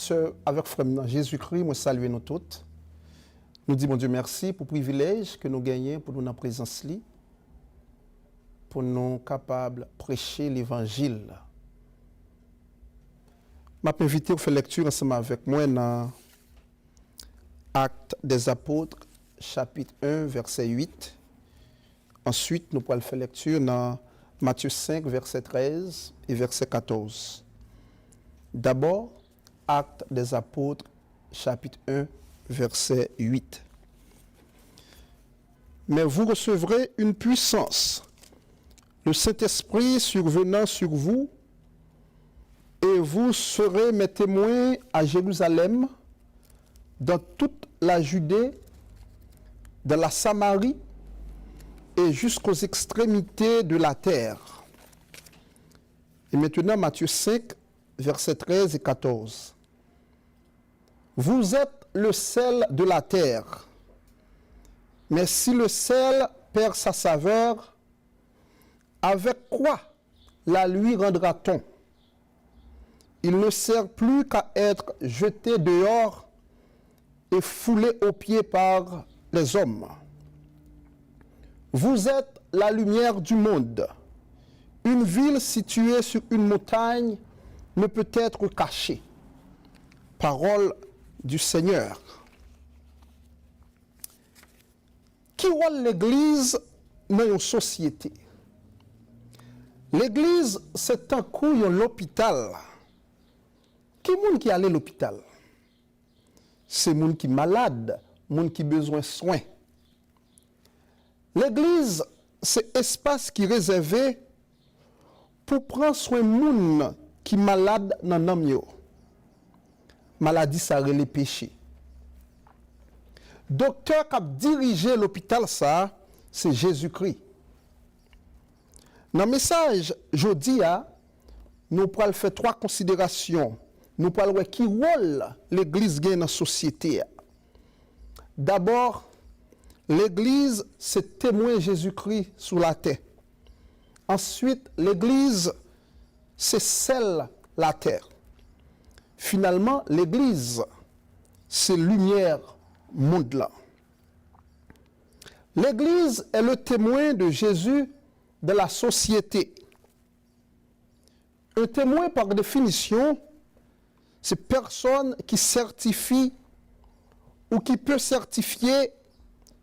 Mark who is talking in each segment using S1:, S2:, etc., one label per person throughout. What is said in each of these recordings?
S1: sœurs, avec frère Jésus-Christ, moi saluer nous toutes. Nous disons, mon Dieu, merci pour le privilège que nous gagnons pour nous en présence, pour nous capables de prêcher l'évangile. Je vais inviter à faire lecture ensemble avec moi dans Actes des Apôtres, chapitre 1, verset 8. Ensuite, nous pourrons faire lecture dans Matthieu 5, verset 13 et verset 14. D'abord, Actes des Apôtres, chapitre 1, verset 8. Mais vous recevrez une puissance, le Saint-Esprit survenant sur vous, et vous serez mes témoins à Jérusalem, dans toute la Judée, dans la Samarie et jusqu'aux extrémités de la terre. Et maintenant, Matthieu 5, versets 13 et 14. Vous êtes le sel de la terre, mais si le sel perd sa saveur, avec quoi la lui rendra-t-on? Il ne sert plus qu'à être jeté dehors et foulé aux pieds par les hommes. Vous êtes la lumière du monde. Une ville située sur une montagne ne peut être cachée. Parole du Seigneur. Qui rôle l'Église dans une société? L'Église, c'est un coup l'hôpital. Qui est monde qui allait à l'hôpital? C'est monde qui est malade, monde qui a besoin de soins. L'église, c'est espace qui est réservé pour prendre soin de monde qui est malade dans l'âme. Maladie, ça les péchés. Docteur qui a dirigé l'hôpital, ça, c'est Jésus-Christ. Dans le message, je dis, nous pourrons faire trois considérations. Nous parlons de qui rôle l'Église gagne dans la société. D'abord, l'Église, c'est témoin Jésus-Christ sur la terre. Ensuite, l'Église, c'est celle la terre. Finalement, l'Église, c'est lumière monde là. L'Église est le témoin de Jésus de la société. Un témoin, par définition, c'est personne qui certifie ou qui peut certifier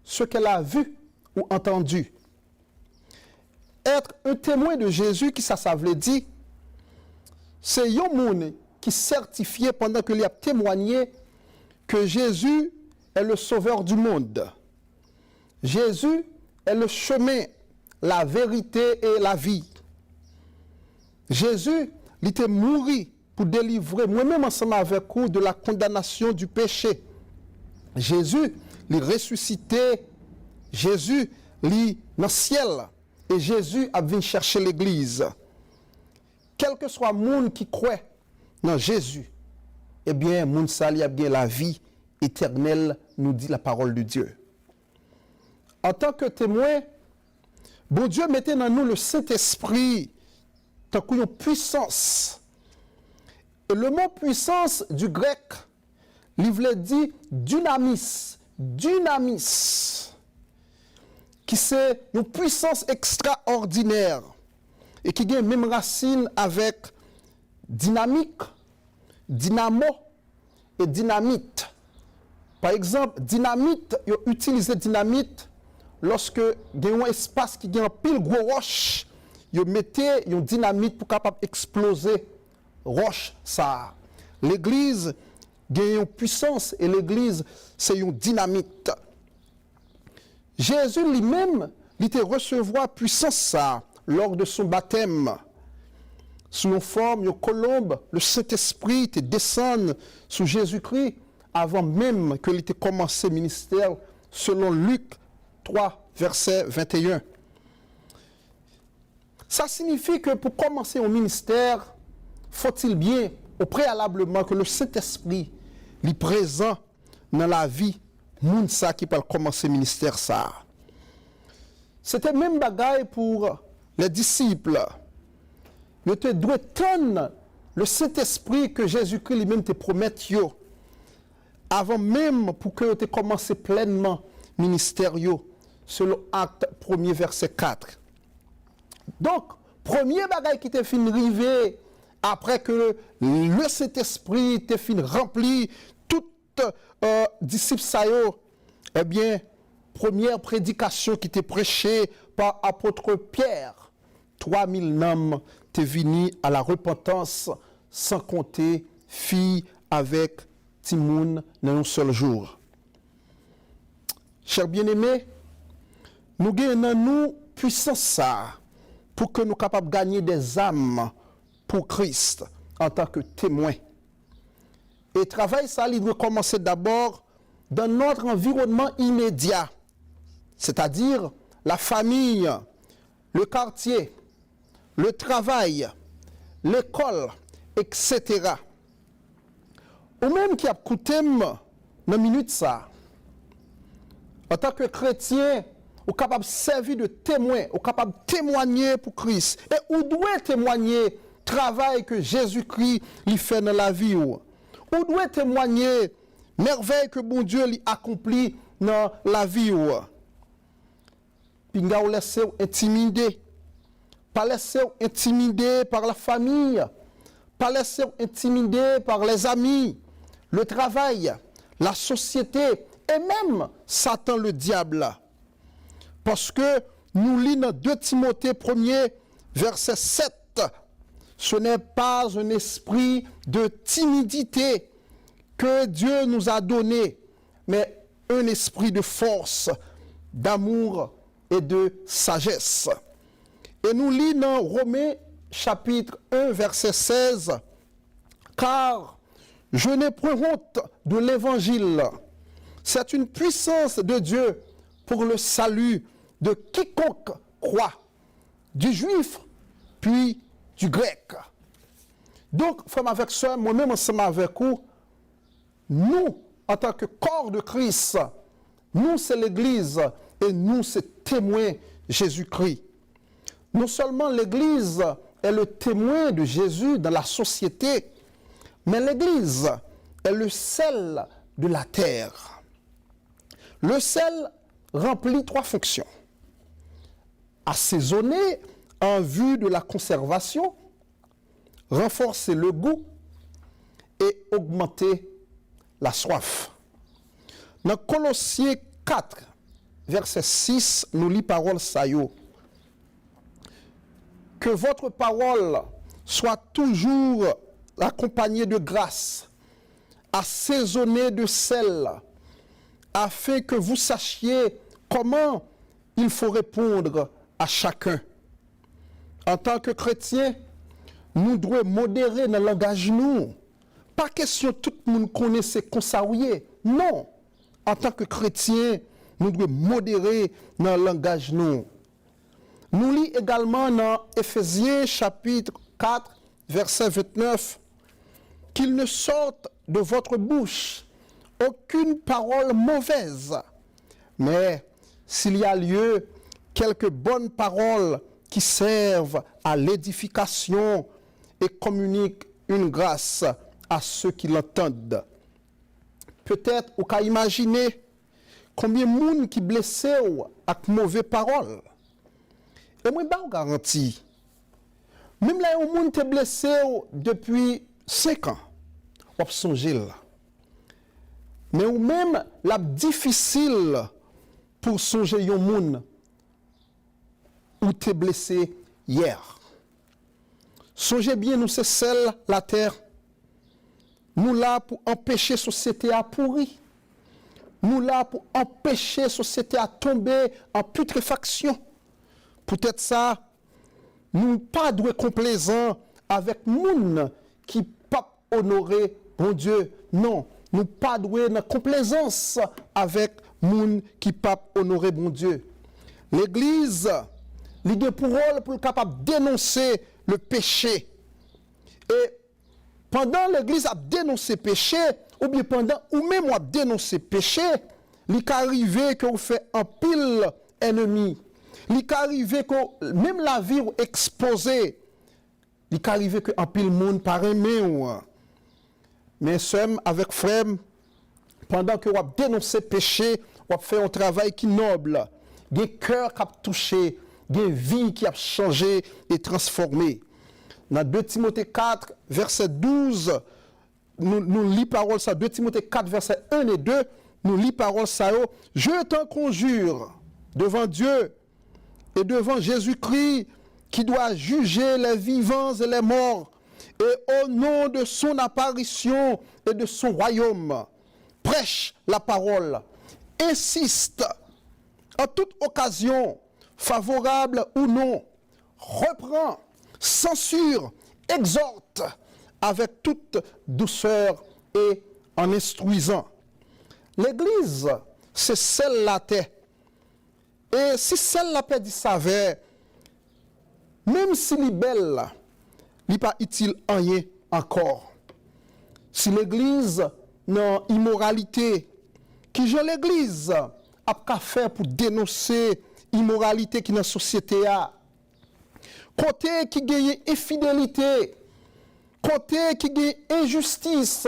S1: ce qu'elle a vu ou entendu. Être un témoin de Jésus, qui ça veut dire, c'est un monde qui certifiait pendant qu'il a témoigné que Jésus est le sauveur du monde. Jésus est le chemin, la vérité et la vie. Jésus, il était mort pour délivrer moi-même ensemble avec vous de la condamnation du péché. Jésus, il est ressuscité. Jésus, il est dans le ciel. Et Jésus a venu chercher l'église. Quel que soit le monde qui croit dans Jésus, eh bien, le monde sali a bien la vie éternelle, nous dit la parole de Dieu. En tant que témoin, bon Dieu mettait dans nous le Saint-Esprit, tant qu'une puissance. Et le mot puissance du grec, il veut dire dynamis, qui c'est une puissance extraordinaire et qui a une même racine avec dynamique, dynamo et dynamite. Par exemple, dynamite, ils utilisent dynamite lorsque il y a un espace qui a un pile gros roche, ils mettent une dynamite pour capable exploser roche ça. L'église a une puissance et l'église c'est une dynamite. Jésus lui-même, il était recevoir puissance ça lors de son baptême. Sous une forme de colombe, le Saint-Esprit était descendu sur Jésus-Christ avant même qu'il ait commencé le ministère selon Luc 3, verset 21. Ça signifie que pour commencer un ministère, faut-il bien, au préalablement, que le Saint-Esprit est présent dans la vie moun ça qui peut commencer le ministère ça. C'était même bagaille pour les disciples. Ils étaient doués tendre le Saint-Esprit que Jésus-Christ lui-même te promet, avant même pour que tu commencé pleinement ministère, selon Acte 1er, verset 4. Donc, premier bagage qui te fin rivé, après que le Saint-Esprit te fin rempli, tout disciple ça eh bien, première prédication qui était prêchée par apôtre Pierre, 3000 hommes te venu à la repentance, sans compter filles avec Timoun dans un seul jour. Chers bien-aimés, nous gagnons nous puissance ça pour que nous capables de gagner des âmes pour Christ en tant que témoins. Et travail ça, il doit commencer d'abord dans notre environnement immédiat, c'est-à-dire la famille, le quartier, le travail, l'école, etc. Ou même qui a coûté dans minute ça, en tant que chrétien, ou capable de servir de témoin, ou capable de témoigner pour Christ. Et ou doit témoigner travail que Jésus-Christ lui fait dans la vie. Ou doit témoigner merveille que bon Dieu lui accomplit dans la vie. Puis nous laisser intimider. Pas laisser intimider par la famille. Pas laisser intimider par les amis, le travail, la société et même Satan le diable. Parce que nous lisons dans 2 Timothée 1er, verset 7. Ce n'est pas un esprit de timidité que Dieu nous a donné, mais un esprit de force, d'amour et de sagesse. Et nous lisons dans Romains chapitre 1, verset 16, « Car je n'ai point honte de l'évangile. C'est une puissance de Dieu pour le salut de quiconque croit, du juif puis du grec. » Donc, frère avec soeur, moi-même ensemble avec vous, nous, en tant que corps de Christ, nous c'est l'Église et nous c'est témoin Jésus-Christ. Non seulement l'Église est le témoin de Jésus dans la société, mais l'Église est le sel de la terre. Le sel remplit 3 fonctions. Assaisonner en vue de la conservation, renforcer le goût et augmenter la soif. Dans Colossiens 4, verset 6, nous lisons parole saillot. Que votre parole soit toujours accompagnée de grâce, assaisonnée de sel, afin que vous sachiez comment il faut répondre à chacun. En tant que chrétiens, nous devons modérer dans le langage nous. Pas question tout le monde connaisse comme ça. Non. En tant que chrétiens, nous devons modérer dans le langage nous. Nous lisons également dans Éphésiens chapitre 4, verset 29, « Qu'il ne sorte de votre bouche aucune parole mauvaise, mais s'il y a lieu, quelques bonnes paroles qui servent à l'édification et communiquent une grâce à ceux qui l'entendent. » Peut-être vous pouvez imaginer combien de monde qui blessé avec mauvaises paroles. Et moi, je vous garantis, même là, il y a un monde qui est blessé depuis 5 ans, vous songez là. Mais ou même, la difficile pour songer un monde où tu es blessé hier. Songez bien, nous, c'est celle, la terre. Nous là pour empêcher la société à pourrir. Nous là pour empêcher la société à tomber en putréfaction. Peut-être ça, nous pas doué complaisant avec moun qui pas honorer mon Dieu. Non, nous pas doué de complaisance avec moun qui pas honorer mon Dieu. L'Église, l'idée pour elle pour capable dénoncer le péché. Et pendant l'Église a dénoncé péché, ou bien pendant ou même a dénoncé péché, il est arrivé que vous fait un pile ennemi. Il est arrivé que même la vie exposée il peut arriver que en pile monde par aimer. Mais sommes avec frère, pendant que vous dénoncez péché, vous fait un travail qui est noble, des cœurs qui a touché, des vies qui a changé et transformé. Dans 2 Timothée 4, verset 12, nous lisons parole ça, 2 Timothée 4, verset 1 et 2, nous lisons parole ça, je t'en conjure devant Dieu et devant Jésus-Christ qui doit juger les vivants et les morts, et au nom de son apparition et de son royaume, prêche la parole, insiste en toute occasion, favorable ou non, reprend, censure, exhorte avec toute douceur et en instruisant. L'Église, c'est celle la terre. Et si celle la paix dit savait, même si elle est belle, elle n'est pas utile en rien encore. Si l'Église n'a immoralité, qui j'ai l'Église a qu'à faire pour dénoncer l'immoralité qui est dans la société a. Côté qui gagne infidélité, côté qui gagne injustice,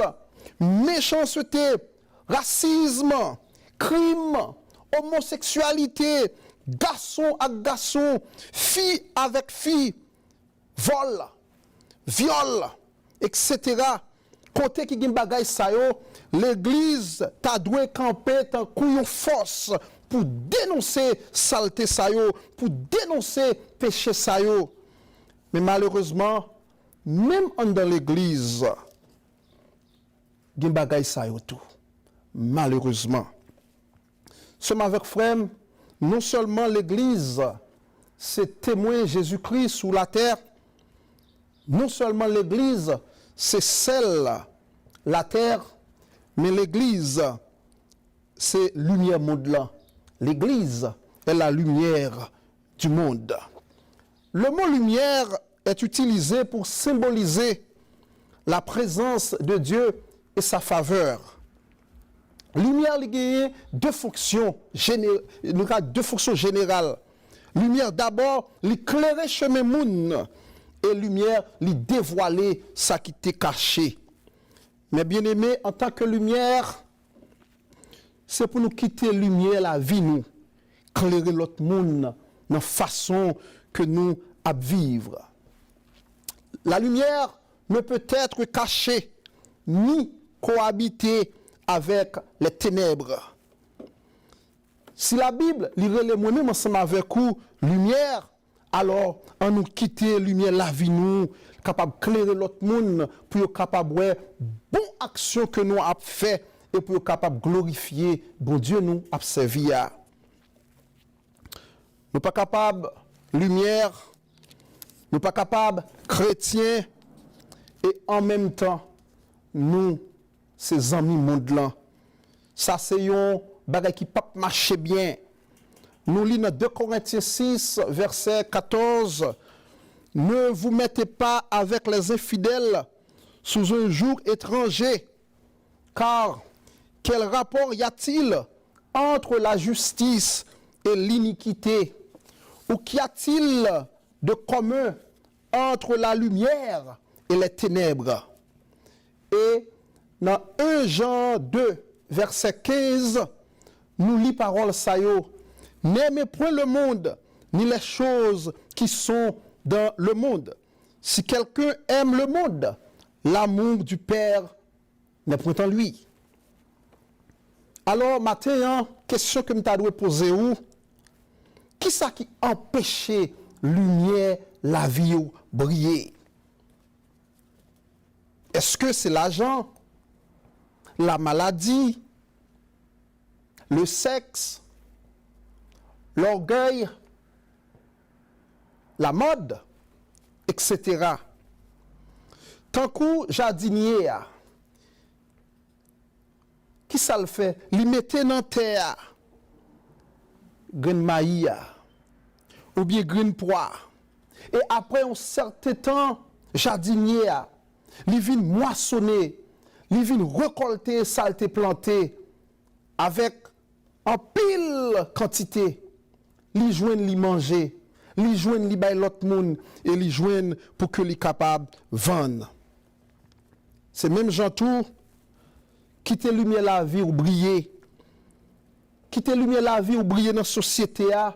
S1: méchanceté, racisme, crime, homosexualité, garçon avec garçon, fille avec fille, vol, viol, etc. Côté qui gagne bagay sa yo, l'église t'a doué camper tant couillon force pour dénoncer saleté sa yo, pour dénoncer péché sa yo. Mais malheureusement, même dans l'église, gagne bagay sa yo tout. Malheureusement. Sommes avec frère, non seulement l'église, c'est témoin Jésus-Christ sur la terre, non seulement l'église, c'est celle, la terre, mais l'église, c'est lumière monde là. L'église est la lumière du monde. Le mot lumière est utilisé pour symboliser la présence de Dieu et sa faveur. Lumière, il y a deux fonctions générales. Lumière, d'abord, l'éclairer chemin moun. Et lumière, dévoiler ça qui t'est caché. Mais bien aimé, en tant que lumière, c'est pour nous quitter lumière la vie, nous. Éclairer l'autre monde dans la façon que nous à vivre. La lumière ne peut être cachée, ni cohabiter avec les ténèbres. Si la Bible lirait les moi-même ensemble avec vous, lumière, alors on nous quitter lumière la vie nous, capable d'éclairer l'autre monde pour capable de bonne action que nous avons fait et pour capable de glorifier bon Dieu nous a servi. Nous pas capable lumière, nous pas capable chrétiens et en même temps nous ces amis monde là. Ça c'est un bagage qui pas marcher bien. Nous lisons 2 Corinthiens 6, verset 14. Ne vous mettez pas avec les infidèles sous un joug étranger, car quel rapport y a-t-il entre la justice et l'iniquité? Ou qu'y a-t-il de commun entre la lumière et les ténèbres? Et dans 1 Jean 2, verset 15, nous lisons parole ça yo. N'aimez point le monde, ni les choses qui sont dans le monde. Si quelqu'un aime le monde, l'amour du Père n'est point en lui. Alors, matin, question que je dois poser où? Qui ça qui empêchait lumière, la vie briller? Est-ce que c'est l'argent, la maladie, le sexe, l'orgueil, la mode, etc. Tant que jardinier, qui ça le fait? Li mette dans terre, grain maïs, ou bien grain poire. Et après un certain temps, jardinier, li vient moissonner, li vient récolter ça été planté avec en pile quantité. Li joindre li manger, li joigne li bay l'autre monde et li joigne pour que li capable vendre. C'est même Jean tout quitter lumière la vie ou briller. Quitter lumière la vie ou briller dans la société a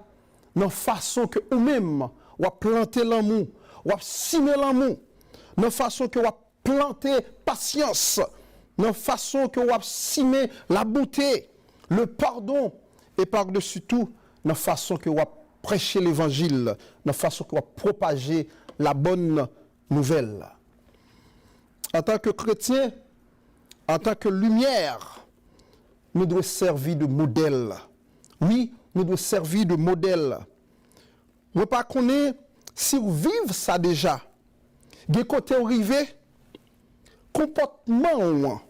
S1: dans façon que ou même ou planter l'amour, ou simer l'amour, dans façon que ou planter patience, dans façon que ou simer la beauté, le pardon et par-dessus tout dans façon que ou prêcher l'évangile, dans façon que ou propager la bonne nouvelle. En tant que chrétien, en tant que lumière, nous devons servir de modèle. Oui, nous devons servir de modèle. Vous ne pas connaître si vous vivez ça déjà. Des côtés arrivés, comportement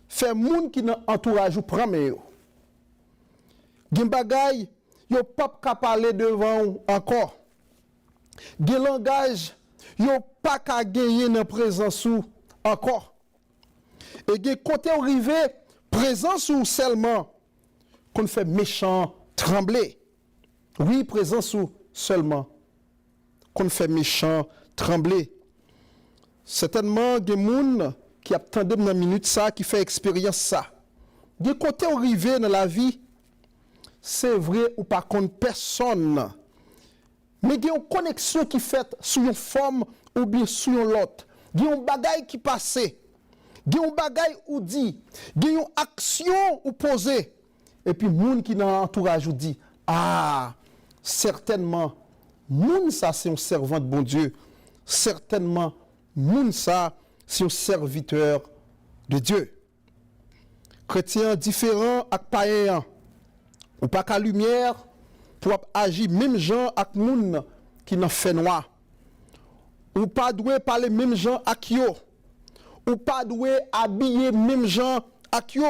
S1: fait moun qui dans entourage ou prend yo. Gen bagay yo pas ka parler devant encore. Gen langage yo pas ka gagner dans présence ou encore. Et gen côté arrivé présence ou seulement qu'on fait méchant trembler. Oui, présence ou seulement qu'on fait méchant trembler. Certainement, il y a des gens qui attendent dans une minute ça, qui fait expérience ça. Des côtés arrivés dans la vie, c'est vrai ou pas contre personne. Mais il y a une connexion qui fait sur une forme ou bien sur l'autre. Il y a un bagage qui passe. Il y a un bagage ou dit. Il y a une action ou posée. Et puis, les gens qui dans l'entourage ou dit, ah, certainement, moun ça c'est un servant de bon Dieu. Certainement, moun ça c'est un serviteur de Dieu. Chrétien différent ak païen. Ou pas qu'à lumière pour agir même gens ak moun qui n'en fait noir. Ou pas doué parler même gens ak yo. Ou pas doué habiller même gens ak yo.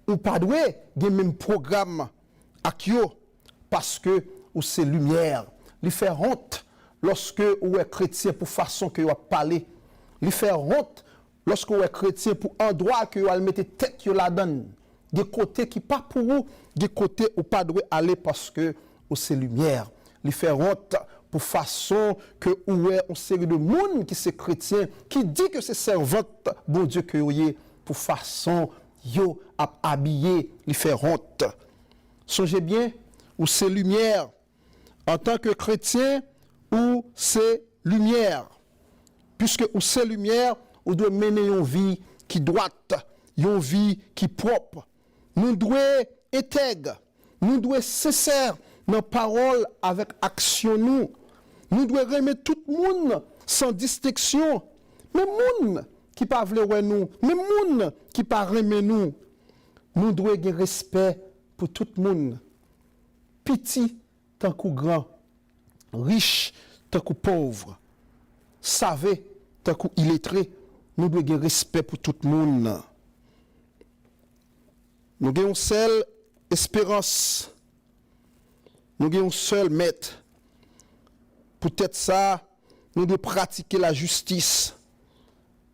S1: Ou pas doué gen même programme ak yo parce que ou c'est lumière. Li fait honte lorsque ou est chrétien pour façon que ou a parler. Li fait honte lorsque ou est chrétien pour endroit que ou a mettre tête yo la donne. Des côtés qui pas pour vous, des côtés où pas doit aller parce que ou c'est lumière. Li fait honte pour façon que ou est une série de monde qui c'est chrétien qui dit que c'est servante bon Dieu que ou est pour façon yo a habillé, li fait honte. Songez bien ou c'est lumière en tant que chrétien ou c'est lumière. Puisque ou c'est lumière, ou doit mener une vie qui droite, une vie qui propre. Nous devons intègre, nous devons sincère dans parole avec action nous. Nous devons remettre tout le monde sans distinction. Mais monde qui pas vouloir nous, mais monde qui pas aimer nous. Nous devons avoir respect pour tout le monde. Petit tant que grand, riche tant que pauvre, savez tant que illettré, nous devons avoir respect pour tout le monde. Nous avons une seule espérance. Nous avons un seul maître. Peut-être ça, nous devons pratiquer la justice.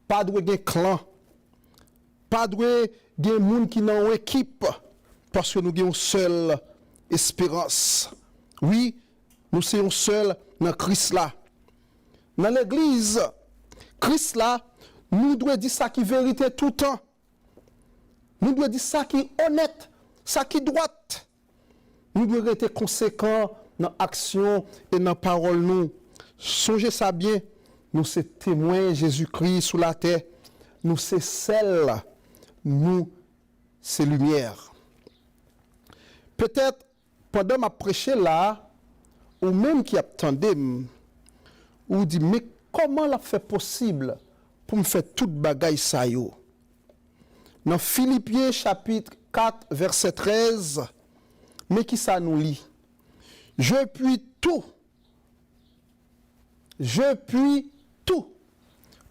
S1: Pas de clan. Pas de gens qui n'ont une équipe. Parce que nous avons une seule espérance. Oui, nous sommes seuls dans Christ là. Dans l'église, Christ là, nous devons dire ça qui est vérité tout le temps. Nous devons dire ça qui est honnête, ça qui est droite. Nous devons être conséquents dans l'action et dans la parole. Nous. Songez ça bien, nous sommes témoins Jésus-Christ sous la terre. Nous sommes sel, nous c'est lumière. Peut-être pendant ma prêcher là, ou même qui attendait, ou dit mais comment l'a fait possible pour me faire toute bagaille ça yo? Dans Philippiens chapitre 4 verset 13, mais qui ça nous lit? Je puis tout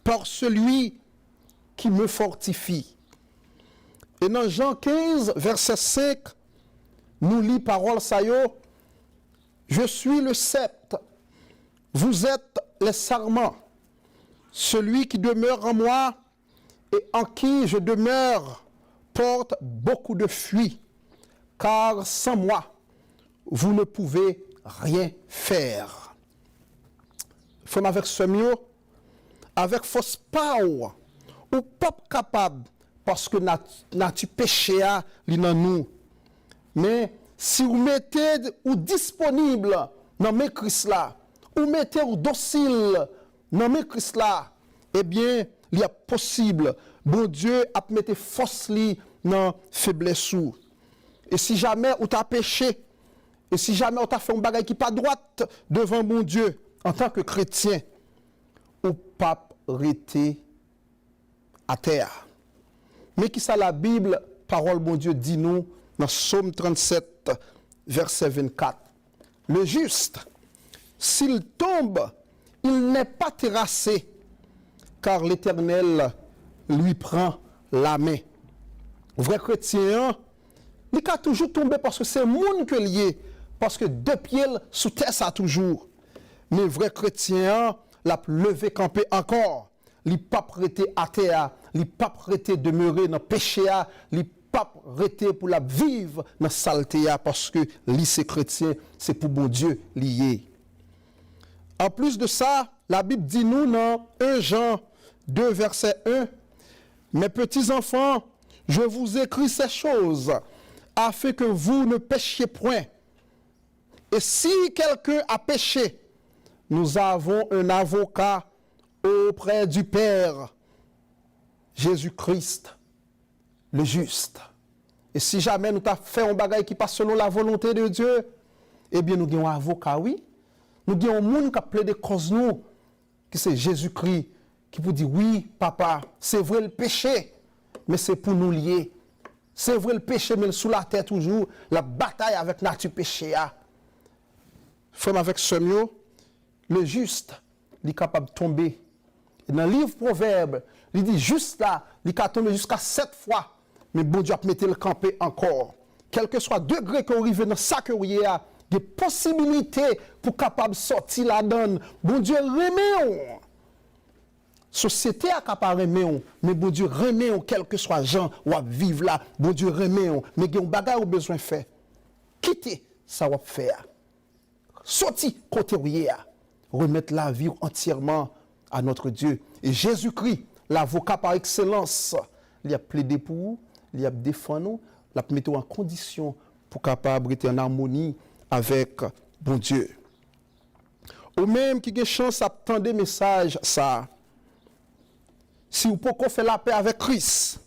S1: par celui qui me fortifie. Et dans Jean 15 verset 5, nous lit parole ça yo, je suis le sceptre, vous êtes les sarments, celui qui demeure en moi et en qui je demeure porte beaucoup de fruits, car sans moi, vous ne pouvez rien faire. Frère avec ce mieux, avec force power, ou pas capable, parce que tu péché à nous. Mais si vous mettez ou disponible dans mes Christ là, ou mettez ou docile dans mes Christ là, eh bien, il y a possible. Bon Dieu a mettre force li dans faiblesse. Et si jamais ou t'as péché, et si jamais on t'a fait un bagage qui pas droite devant mon Dieu, en tant que chrétien, ou pas rester à terre. Mais qui ça la Bible, parole mon Dieu dit nous dans Psaume 37, verset 24. Le juste, s'il tombe, il n'est pas terrassé, car l'Éternel lui prend la main. Vrai chrétien, il a toujours tombé parce que c'est monde que lié, parce que deux pieds sous terre ça toujours. Mais vrai chrétien, l'a levé campé encore. Il pas prêté à terre, il pas prêté demeurer dans péché, il pas prêté pour la vivre dans saleté parce que lycée chrétien c'est pour bon Dieu lié. En plus de ça, la Bible dit nous dans 1 Jean 2 verset 1, mes petits enfants, je vous écris ces choses afin que vous ne péchiez point. Et si quelqu'un a péché, nous avons un avocat auprès du Père, Jésus-Christ, le juste. Et si jamais nous avons fait un bagage qui passe selon la volonté de Dieu, eh bien nous avons un avocat, oui. Nous avons un monde qui a plaidé cause nous, qui c'est Jésus-Christ, qui peut dire, oui, papa, c'est vrai le péché, mais c'est pour nous lier. C'est vrai le péché, mais sous la terre toujours, la bataille avec la nature péché. Frère avec ce mieux, le juste, il est capable de tomber. Et dans le livre Proverbe, il dit juste là, il est tombé jusqu'à 7 fois. Mais bon Dieu a mis le camper encore. Quel que soit le degré qu'on arrive dans sa carrière, il y a des possibilités pour capable de sortir la donne. Bon Dieu remet. Société a capable remet, mais bon Dieu remet, quel que soit gens ou à vivre là. Bon Dieu remet, mais il y a un bagage ou besoin de faire. Quitter, ça va faire. Sortir côté hier, remettre la vie entièrement à notre Dieu. Et Jésus-Christ, l'avocat par excellence, il a plaidé pour vous, il a défendu nous, il a mis en condition pour capable être en harmonie avec bon Dieu. Ou même qui a chance d'attendre des messages, ça. Si vous pouvez faire la paix avec Christ,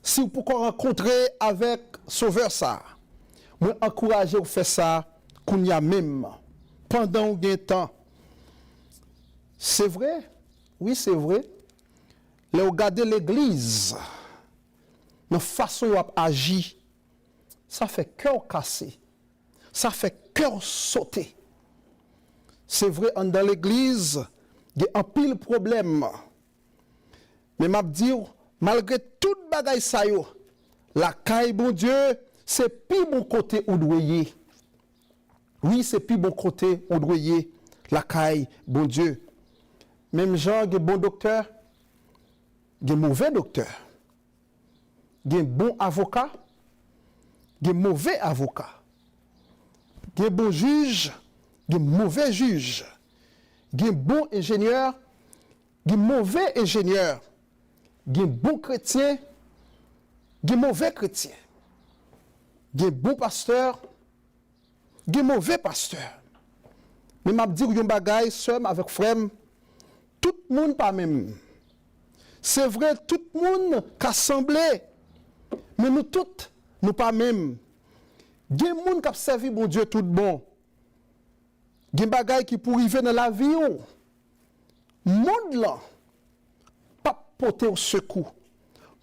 S1: si vous pouvez rencontrer avec Sauveur, ça, moi encouragez vous faire ça. Qu'on y a même, pendant un temps. C'est vrai? Oui, c'est vrai. Là, regardez l'église, la façon dont on agit, ça fait cœur cassé, ça fait cœur sauté. C'est vrai, dans l'église, il y a un pile problème. Mais je dire, malgré tout bagaille ça, la caille, bon Dieu, c'est plus bon côté où doyer. Oui, c'est plus bon côté, on doit y aller, la caille, bon Dieu. Même gens, il y a bon docteur, il y a mauvais docteur. Il y a bon avocat, il y a mauvais avocat. Il y a bon juge, il y a mauvais juge. Il y a bon ingénieur, il y a mauvais ingénieur. Il y a bon chrétien, il y a mauvais chrétien. Il y a bon pasteur, il y a mauvais pasteur. Mais je dis que je bagaille seul avec frère, tout le monde pas même. C'est vrai, tout le monde qui a semblé, mais nous tous, nous pas même. Il y a des gens qui ont servi mon Dieu tout bon. Il y a des bagailles qui pour arriver dans la vie. Le monde là, pas porter au secours.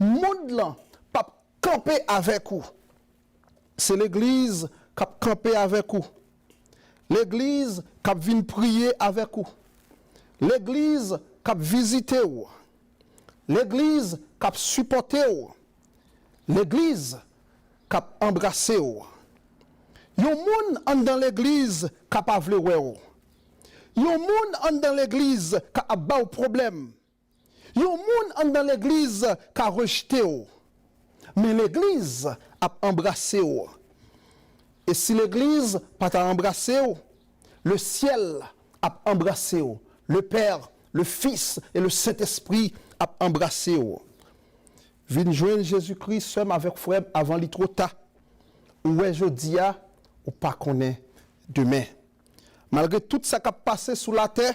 S1: Le monde là, pas camper avec vous. C'est l'église qui a campé avec vous. L'église qui a venu prier avec vous. L'église qui a visité vous. L'église qui a supporté vous. L'église qui a embrassé vous. Il y a des gens dans l'église qui a pas voulu vous. Il y a des gens dans l'église qui a pas de problème. Il y a des gens dans l'église qui a rejeté vous. Mais l'église a embrassé vous. Et si l'Église pas t'a embrassé, le ciel a embrassé. Le Père, le Fils et le Saint-Esprit a embrassé. Vin joindre Jésus-Christ seul avec frère avant li trop tard. Ou est jodi a ou pas connaît demain. Malgré tout ça qui a passé sous la terre,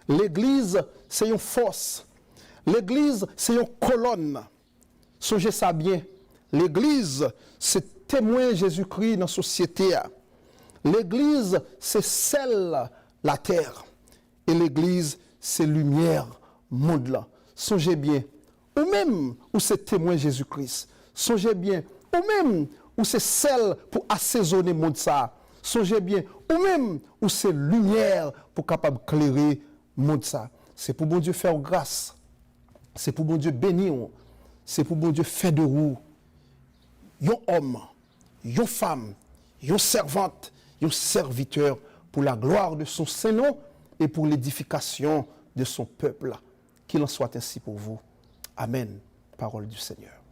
S1: l'Église c'est une force. L'Église c'est une colonne. Songez ça bien. L'Église c'est témoin Jésus-Christ dans la société. L'Église c'est celle la terre. Et l'Église c'est lumière monde là. Songez bien. Ou même où c'est témoin Jésus-Christ. Songez bien. Ou même où c'est celle pour assaisonner le monde ça. Songez bien. Ou même où c'est lumière pour capable éclairer le monde ça. C'est pour bon Dieu faire grâce. C'est pour bon Dieu bénir. C'est pour bon Dieu faire de vous. Yon homme, yon femme, yon servante, yon serviteur pour la gloire de son Saint-Nom et pour l'édification de son peuple. Qu'il en soit ainsi pour vous. Amen. Parole du Seigneur.